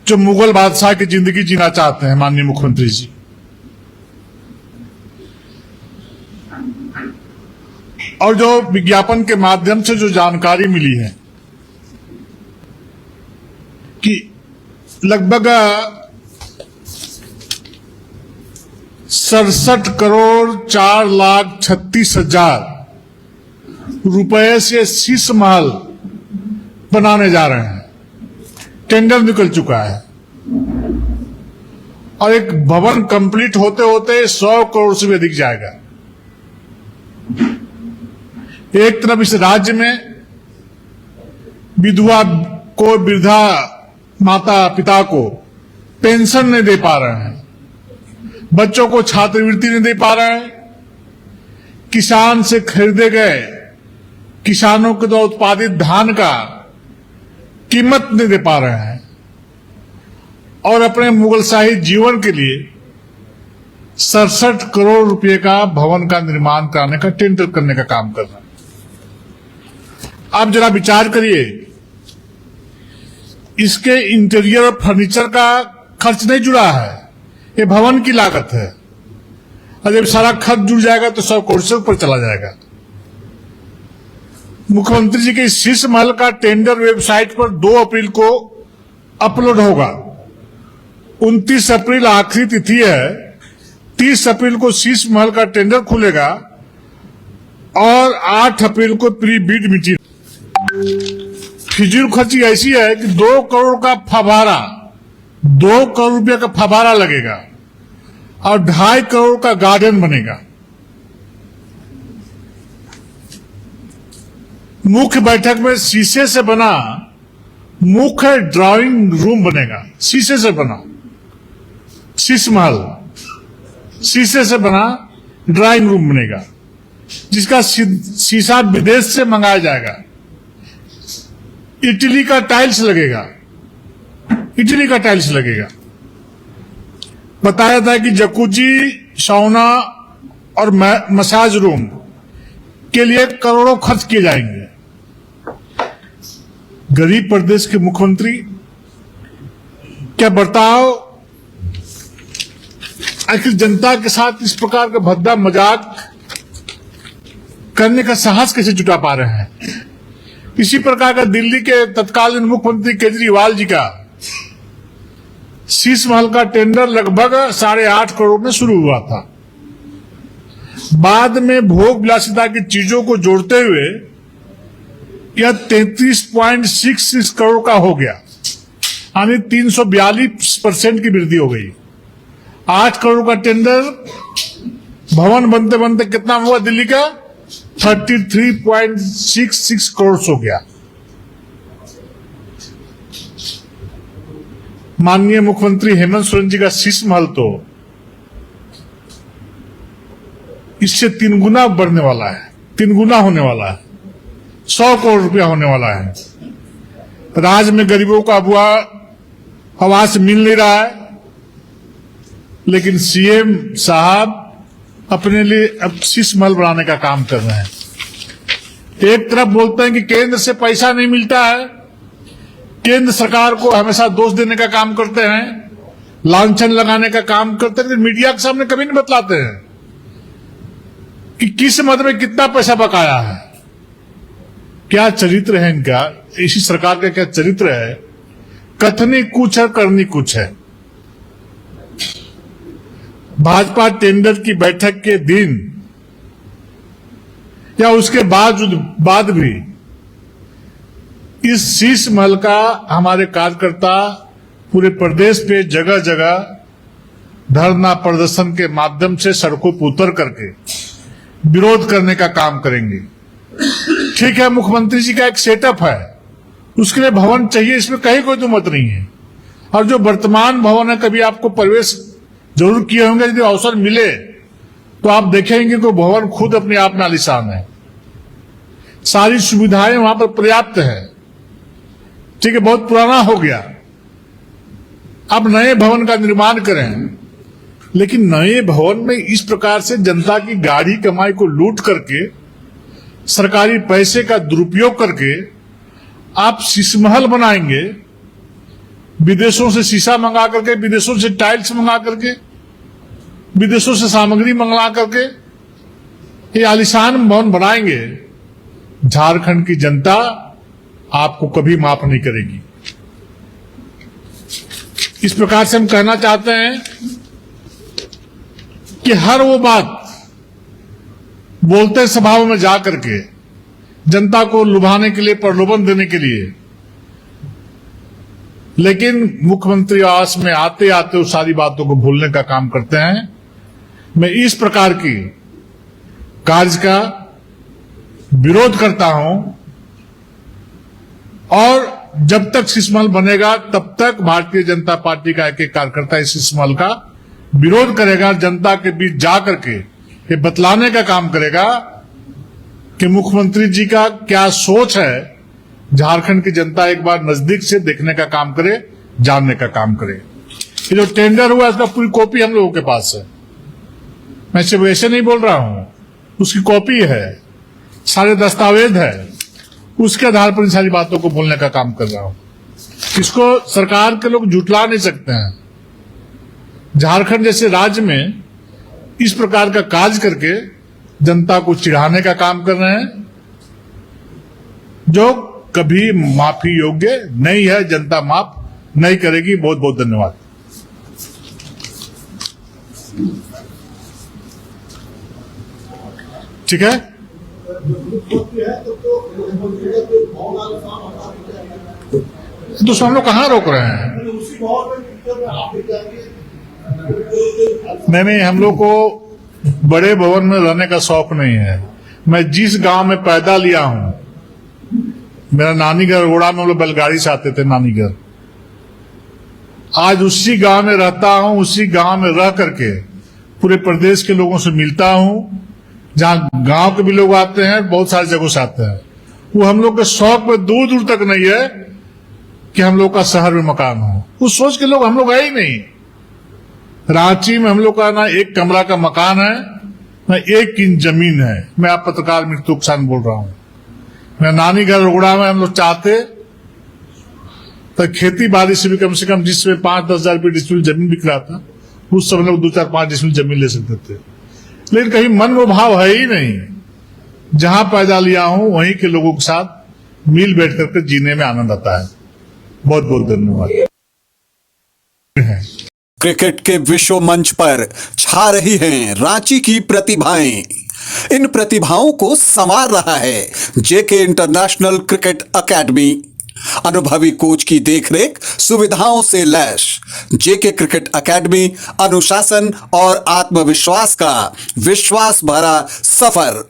जो मुगल बादशाह की जिंदगी जीना चाहते हैं माननीय मुख्यमंत्री जी। और जो विज्ञापन के माध्यम से जो जानकारी मिली है कि लगभग 67,04,36,000 रुपए से शीश महल बनाने जा रहे हैं। टेंडर निकल चुका है और एक भवन कंप्लीट होते होते 100 करोड़ से भी अधिक जाएगा। एक तरफ इस राज्य में विधवा को, वृद्धा माता पिता को पेंशन नहीं दे पा रहे हैं, बच्चों को छात्रवृत्ति नहीं दे पा रहे हैं, किसान से खरीदे गए किसानों के द्वारा उत्पादित धान का कीमत नहीं दे पा रहे हैं और अपने मुगलशाही जीवन के लिए 67 करोड़ रुपए का भवन का निर्माण कराने का टेंडर करने का काम कर रहे हैं। आप जरा विचार करिए, इसके इंटीरियर और फर्नीचर का खर्च नहीं जुड़ा है, ये भवन की लागत है और जब सारा खर्च जुड़ जाएगा तो 100 करोड़ से ऊपर चला जाएगा। मुख्यमंत्री जी के इस शीश महल का टेंडर वेबसाइट पर 2 अप्रैल को अपलोड होगा। 29 अप्रैल आखिरी तिथि है। 30 अप्रैल को शीश महल का टेंडर खुलेगा और 8 अप्रैल को प्री बिड मीटिंग। फिजूल खर्ची ऐसी है कि 2 करोड़ का फव्वारा, 2 करोड़ रुपया का फव्वारा लगेगा और 2.5 करोड़ का गार्डन बनेगा। मुख्य बैठक में शीशे से बना मुख्य ड्राइंग रूम बनेगा। शीशे से बना शीश महल, शीशे से बना ड्राइंग रूम बनेगा जिसका शीशा विदेश से मंगाया जाएगा। इटली का टाइल्स लगेगा, इटली का टाइल्स लगेगा। बताया था कि जकूजी, सौना और मसाज रूम के लिए करोड़ों खर्च किए जाएंगे। गरीब प्रदेश के मुख्यमंत्री क्या बर्ताव, आखिर जनता के साथ इस प्रकार का भद्दा मजाक करने का साहस कैसे जुटा पा रहे हैं। इसी प्रकार का दिल्ली के तत्कालीन मुख्यमंत्री केजरीवाल जी का शीश महल का टेंडर लगभग 8.5 करोड़ में शुरू हुआ था। बाद में भोग विलासिता की चीजों को जोड़ते हुए यह 33.66 करोड़ का हो गया, यानी 342% की वृद्धि हो गई। 8 करोड़ का टेंडर भवन बनते बनते कितना हुआ दिल्ली का 33.66 करोड़ हो गया। माननीय मुख्यमंत्री हेमंत सोरेन जी का शीश महल तो इससे 3 गुना बढ़ने वाला है, 3 गुना होने वाला है, 100 करोड़ रुपया होने वाला है। राज्य में गरीबों का बुआ आवास मिल नहीं रहा है, लेकिन सीएम साहब अपने लिए अब शीश महल बनाने का काम कर रहे हैं। एक तरफ बोलते हैं कि केंद्र से पैसा नहीं मिलता है, केंद्र सरकार को हमेशा दोष देने का काम करते हैं, लांछन लगाने का काम करते हैं, लेकिन मीडिया के सामने कभी नहीं बतलाते हैं कि किस मद में कितना पैसा बकाया है। क्या चरित्र है इनका, इसी सरकार का क्या चरित्र है। कथनी कुछ है, करनी कुछ है। भाजपा टेंडर की बैठक के दिन या उसके बाद भी इस शीश महल का हमारे कार्यकर्ता पूरे प्रदेश पे जगह जगह धरना प्रदर्शन के माध्यम से सड़कों पर उतर करके विरोध करने का काम करेंगे। ठीक है, मुख्यमंत्री जी का एक सेटअप है, उसके लिए भवन चाहिए, इसमें कहीं कोई दुमत नहीं है। और जो वर्तमान भवन है, कभी आपको प्रवेश जरूर किए होंगे, यदि अवसर मिले तो आप देखेंगे कि भवन खुद अपने आप में आलीशान है, सारी सुविधाएं वहां पर पर्याप्त है। ठीक है, बहुत पुराना हो गया, अब नए भवन का निर्माण करें, लेकिन नए भवन में इस प्रकार से जनता की गाढ़ी कमाई को लूट करके, सरकारी पैसे का दुरुपयोग करके आप शीश महल बनाएंगे, विदेशों से शीशा मंगा करके, विदेशों से टाइल्स मंगा करके, विदेशों से सामग्री मंगवा करके ये आलीशान भवन बनाएंगे, झारखंड की जनता आपको कभी माफ नहीं करेगी। इस प्रकार से हम कहना चाहते हैं कि हर वो बात बोलते सभाओं में जाकर के जनता को लुभाने के लिए, प्रलोभन देने के लिए, लेकिन मुख्यमंत्री आवास में आते आते उस सारी बातों को भूलने का काम करते हैं। मैं इस प्रकार की कार्य का विरोध करता हूं और जब तक शीशमहल बनेगा तब तक भारतीय जनता पार्टी का एक एक कार्यकर्ता इस शीशमहल का विरोध करेगा, जनता के बीच जाकर के ये बतलाने का काम करेगा कि मुख्यमंत्री जी का क्या सोच है। झारखंड की जनता एक बार नजदीक से देखने का काम करे, जानने का काम करे। ये जो टेंडर हुआ इसका पूरी कॉपी हम लोगों के पास है, मैं सिर्फ ऐसे नहीं बोल रहा हूं, उसकी कॉपी है, सारे दस्तावेज है, उसके आधार पर इन सारी बातों को बोलने का काम कर रहा हूं। इसको सरकार के लोग झुठला नहीं सकते हैं। झारखंड जैसे राज्य में इस प्रकार का कार्य करके जनता को चिढ़ाने का काम कर रहे हैं, जो कभी माफी योग्य नहीं है। जनता माफ नहीं करेगी। बहुत बहुत धन्यवाद। ठीक है, तो हम लोग कहां रोक रहे हैं? नहीं, हम लोग को बड़े भवन में रहने का शौक नहीं है। मैं जिस गांव में पैदा लिया हूं, मेरा नानी घर अरोड़ा में, हम लोग बैलगाड़ी से आते थे नानी घर, आज उसी गांव में रहता हूं। उसी गांव में रह करके पूरे प्रदेश के लोगों से मिलता हूं, जहां गांव के भी लोग आते हैं, बहुत सारी जगहों से आते हैं। वो हम लोग के शौक में दूर दूर तक नहीं है कि हम लोग का शहर में मकान हो। उस सोच के लोग हम लोग है ही नहीं। रांची में हम लोग का ना एक कमरा का मकान है, ना 1 इंच जमीन है। मैं आप पत्रकार मृत्यु किसान बोल रहा हूं। मैं नानी घर रोगड़ा में हम लोग चाहते तो खेती बाड़ी से भी कम से कम, जिसमें 5-10 हजार रुपये डिस्ट्रिक्ट जमीन बिक रहा था, उस समय लोग 2-4-5 डिस्ट्रिक्ट जमीन ले सकते थे। लेकिन कहीं मन वो भाव है ही नहीं। जहां पैदा लिया हूं वहीं के लोगों के साथ मिल बैठ करके जीने में आनंद आता है। बहुत बहुत धन्यवाद। क्रिकेट के विश्व मंच पर छा रही हैं रांची की प्रतिभाएं। इन प्रतिभाओं को संवार रहा है जेके इंटरनेशनल क्रिकेट एकेडमी। अनुभवी कोच की देखरेख, सुविधाओं से लैस जेके क्रिकेट एकेडमी अनुशासन और आत्मविश्वास का विश्वास भरा सफर।